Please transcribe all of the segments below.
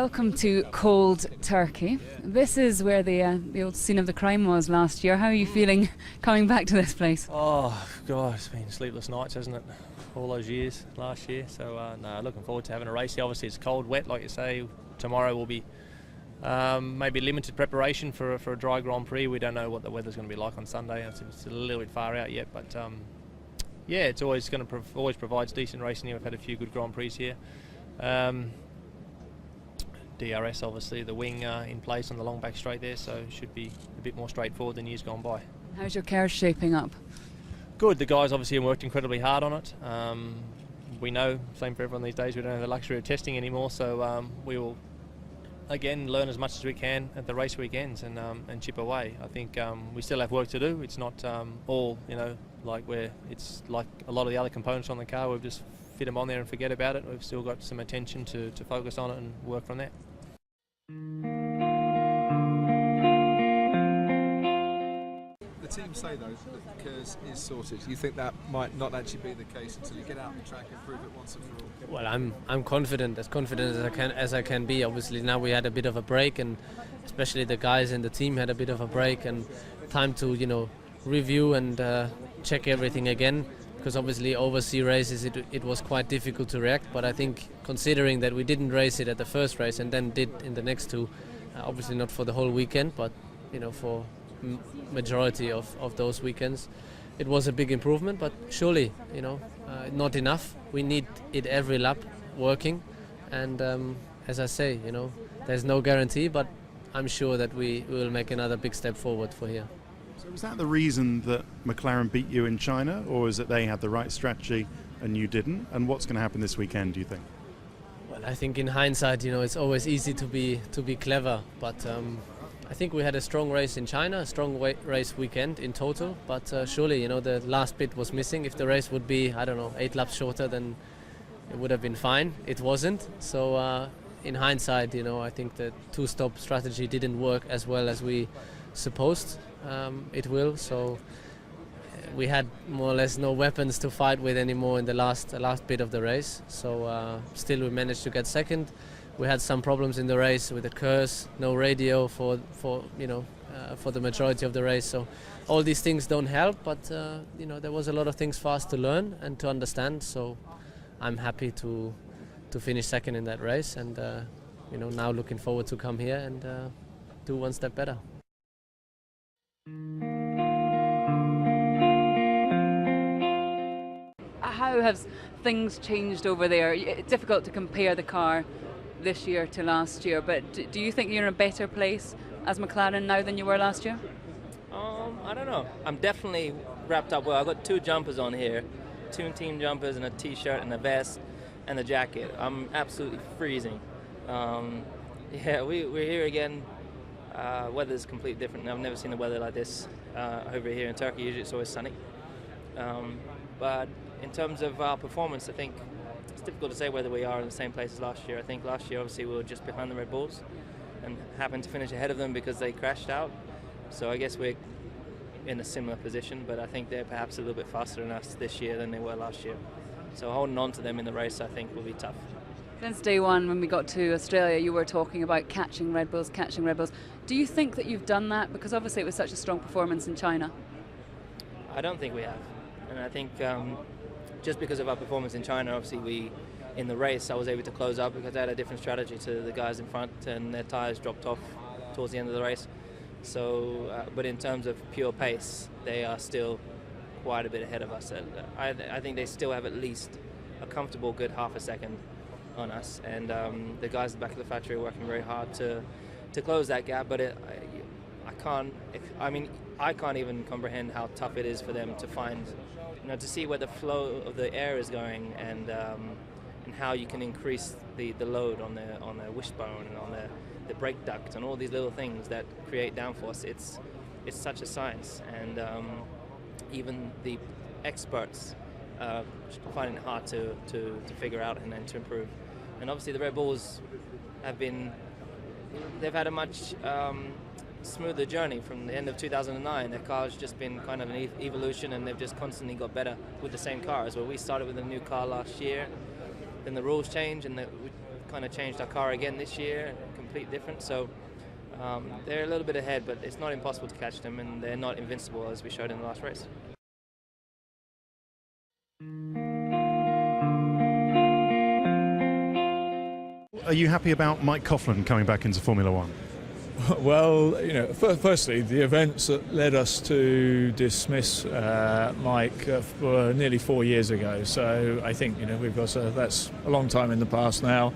Welcome to cold Turkey. This is where the old scene of the crime was last year. How are you feeling coming back to this place? Oh God, it's been sleepless nights, hasn't it? All those years, last year. So no, looking forward to having a race here. Obviously it's cold, wet, like you say. Tomorrow will be maybe limited preparation for a dry Grand Prix. We don't know what the weather's going to be like on Sunday. It's a little bit far out yet, but yeah, it's always going to always provides decent racing here. We've had a few good Grand Prix here. DRS, obviously, the wing in place on the long back straight there, so it should be a bit more straightforward than years gone by. How's your car shaping up? Good. The guys obviously have worked incredibly hard on it. We know, same for everyone these days, we don't have the luxury of testing anymore, so we will again learn as much as we can at the race weekends and chip away. I think we still have work to do. It's not all, like it's like a lot of the other components on the car. We've just fit them on there and forget about it. We've still got some attention to focus on it and work from there. The team say though that the KERS is sorted. You think that might not actually be the case until you get out on the track and prove it once and for all? Well, I'm confident as I can be. Obviously now we had a bit of a break, and especially the guys in the team had a bit of a break and time to review and check everything again. Because obviously overseas races it was quite difficult to react, but I think considering that we didn't race it at the first race and then did in the next two, obviously not for the whole weekend, but for majority of those weekends, it was a big improvement. But surely not enough. We need it every lap working, and as I say, there's no guarantee, but I'm sure that we will make another big step forward for here. So was that the reason that McLaren beat you in China, or is it they had the right strategy and you didn't? And what's going to happen this weekend, do you think? Well, I think in hindsight, it's always easy to be clever, but I think we had a strong race in China, a strong race weekend in total, but surely, the last bit was missing. If the race would be, 8 laps shorter, then it would have been fine. It wasn't. So in hindsight, I think the two-stop strategy didn't work as well as we supposed it will. So we had more or less no weapons to fight with anymore in the last bit of the race. So still we managed to get second. We had some problems in the race with the KERS, no radio for the majority of the race. So all these things don't help, but there was a lot of things for us to learn and to understand. So I'm happy to finish second in that race, and now looking forward to come here and do one step better. How have things changed over there? It's difficult to compare the car this year to last year, but do you think you're in a better place as McLaren now than you were last year? I don't know. I'm definitely wrapped up well. I've got 2 jumpers on here, 2 team jumpers and a t-shirt and a vest and a jacket. I'm absolutely freezing. Yeah, we're here again. Weather's completely different. I've never seen the weather like this over here in Turkey. Usually it's always sunny. But in terms of our performance, I think it's difficult to say whether we are in the same place as last year. I think last year, obviously, we were just behind the Red Bulls and happened to finish ahead of them because they crashed out. So I guess we're in a similar position, but I think they're perhaps a little bit faster than us this year than they were last year. So holding on to them in the race, I think, will be tough. Since day one, when we got to Australia, you were talking about catching Red Bulls. Do you think that you've done that? Because obviously it was such a strong performance in China. I don't think we have. And I think just because of our performance in China, obviously in the race, I was able to close up because I had a different strategy to the guys in front, and their tyres dropped off towards the end of the race. So, but in terms of pure pace, they are still quite a bit ahead of us. I think they still have at least a comfortable good half a second on us, and the guys at the back of the factory are working very hard to close that gap. But I can't even comprehend how tough it is for them to find, to see where the flow of the air is going, and how you can increase the load on their wishbone and on the brake duct and all these little things that create downforce. It's such a science, and even the experts find it hard to figure out and then to improve. And obviously the Red Bulls they've had a much smoother journey from the end of 2009. Their car's just been kind of an evolution, and they've just constantly got better with the same cars. Where we started with a new car last year, then the rules changed and we kind of changed our car again this year, completely different. So they're a little bit ahead, but it's not impossible to catch them, and they're not invincible as we showed in the last race. Are you happy about Mike Coughlin coming back into Formula One? Well, you know, firstly, the events that led us to dismiss Mike were nearly 4 years ago. So I think, you know, that's a long time in the past now.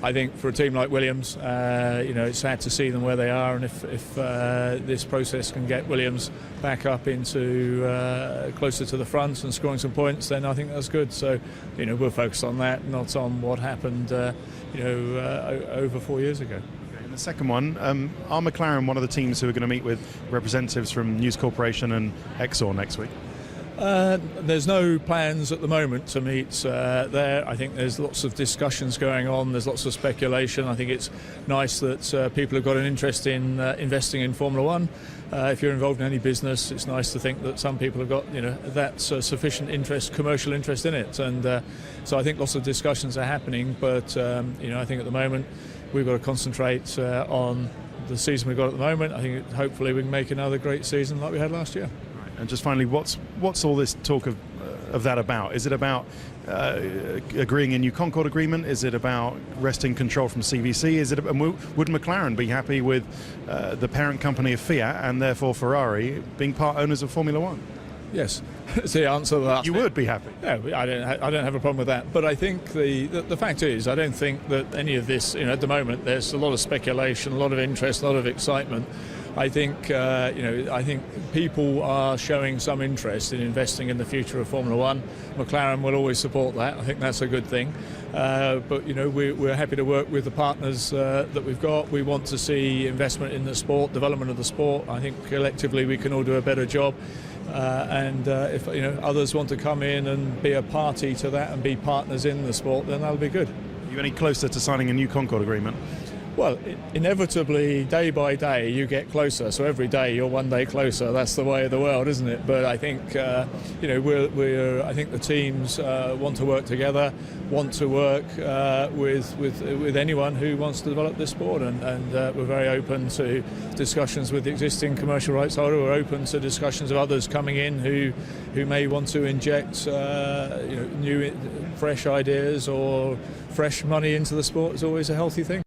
I think for a team like Williams, you know, it's sad to see them where they are, and if this process can get Williams back up into closer to the front and scoring some points, then I think that's good. So, you know, we'll focus on that, not on what happened, you know, over 4 years ago. And the second one, are McLaren one of the teams who are going to meet with representatives from News Corporation and Exor next week? There's no plans at the moment to meet there. I think there's lots of discussions going on. There's lots of speculation. I think it's nice that people have got an interest in investing in Formula One. If you're involved in any business, it's nice to think that some people have got, you know, that sufficient interest, commercial interest in it. And so I think lots of discussions are happening. But you know, I think at the moment we've got to concentrate on the season we've got at the moment. I think hopefully we can make another great season like we had last year. And just finally, what's all this talk of that about? Is it about agreeing a new Concord agreement? Is it about wresting control from CVC? And would McLaren be happy with the parent company of Fiat and therefore Ferrari being part owners of Formula One? Yes, that's the answer to that. You would be happy? Yeah, I don't have a problem with that. But I think the fact is, I don't think that any of this, you know, at the moment, there's a lot of speculation, a lot of interest, a lot of excitement. I think, you know, I think people are showing some interest in investing in the future of Formula One. McLaren will always support that. I think that's a good thing. But, you know, we're happy to work with the partners that we've got. We want to see investment in the sport, development of the sport. I think collectively we can all do a better job. And if, you know, others want to come in and be a party to that and be partners in the sport, then that'll be good. Are you any closer to signing a new Concord agreement? Well, inevitably, day by day, you get closer. So every day, you're one day closer. That's the way of the world, isn't it? But I think, you know, I think the teams want to work together, want to work with anyone who wants to develop this sport, and we're very open to discussions with the existing commercial rights holder. We're open to discussions of others coming in who may want to inject, you know, new, fresh ideas or fresh money into the sport. Is always a healthy thing.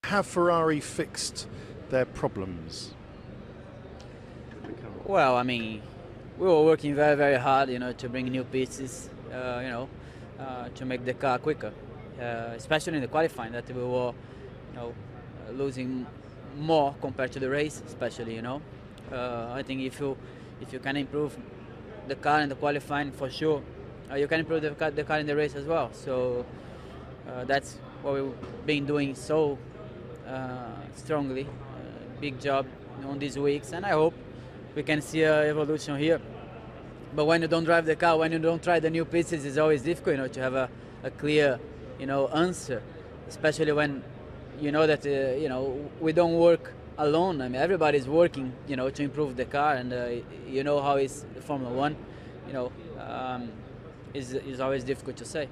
Have Ferrari fixed their problems? Well, I mean, we were working very, very hard, you know, to bring new pieces, you know, to make the car quicker, especially in the qualifying, that we were, you know, losing more compared to the race, especially, you know. I think if you can improve the car in the qualifying, for sure, you can improve the car in the race as well. So that's what we've been doing so strongly. Big job on these weeks, and I hope we can see an evolution here. But when you don't drive the car, when you don't try the new pieces, it's always difficult, you know, to have a clear, you know, answer, especially when you know that you know, we don't work alone. I mean, everybody's working, you know, to improve the car, and you know how is Formula One, you know, is always difficult to say.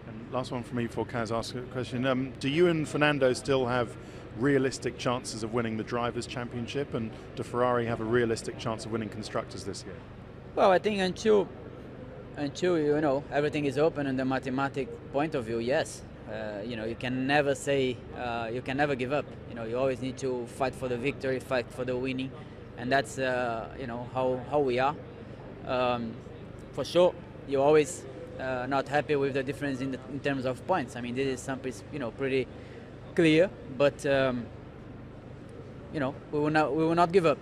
And last one for me before Kaz asks a question. Do you and Fernando still have realistic chances of winning the Drivers' Championship, and do Ferrari have a realistic chance of winning Constructors this year? Well, I think until you know, everything is open in the mathematic point of view, yes. You know, you can never say, you can never give up. You know, you always need to fight for the victory, fight for the winning, and that's you know, how we are. For sure, you're always not happy with the difference in terms of points. I mean, this is something, you know, pretty clear, but you know, we will not give up.